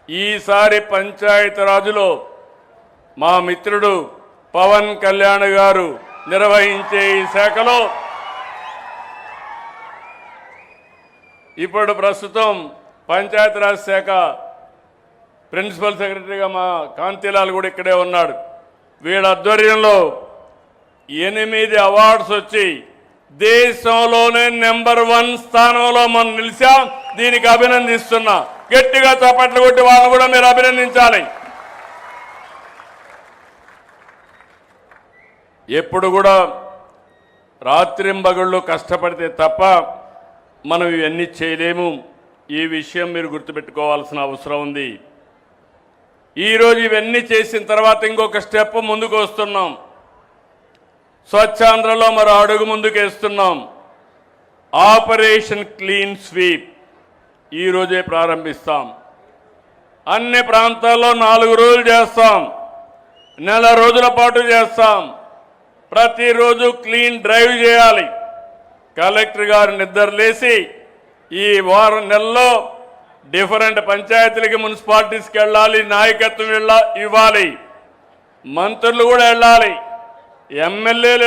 ఈసారి పంచాయతీరాజులో మా మిత్రుడు పవన్ కళ్యాణ్ గారు నిర్వహించే ఈ శాఖలో ఇప్పుడు ప్రస్తుతం పంచాయతీరాజ్ శాఖ ప్రిన్సిపల్ సెక్రటరీగా మా కాంతిలాల్ కూడా ఇక్కడే ఉన్నాడు. వీళ్ళ ఆధ్వర్యంలో 8 అవార్డ్స్ వచ్చి దేశంలోనే నెంబర్ 1 స్థానంలో మనం నిలిచాం. దీనికి అభినందిస్తున్నా. గట్టిగా చప్పట్లు కొట్టి వాళ్ళని కూడా మీరు అభినందించాలి. ఎప్పుడు కూడా రాత్రింబగళ్ళు కష్టపడితే తప్ప మనం ఇవన్నీ చేయలేము. ఈ విషయం మీరు గుర్తుపెట్టుకోవాల్సిన అవసరం ఉంది. ఈరోజు ఇవన్నీ చేసిన తర్వాత ఇంకొక స్టెప్ ముందుకు వస్తున్నాం. స్వచ్ఛాంధ్రలో మరో అడుగు ముందుకేస్తున్నాం. ఆపరేషన్ క్లీన్ స్వీప్ ఈరోజే ప్రారంభిస్తాం. అన్ని ప్రాంతాల్లో 4 రోజులు చేస్తాం. నెల రోజుల పాటు చేస్తాం. ప్రతిరోజు క్లీన్ డ్రైవ్ చేయాలి. కలెక్టర్ గారు నిద్రలేసి ఈ వారం నెలలో డిఫరెంట్ పంచాయతీలకి మున్సిపాలిటీస్కి వెళ్ళాలి, నాయకత్వం ఇవ్వాలి, మంత్రులు కూడా వెళ్ళాలి, ఎమ్మెల్యేలు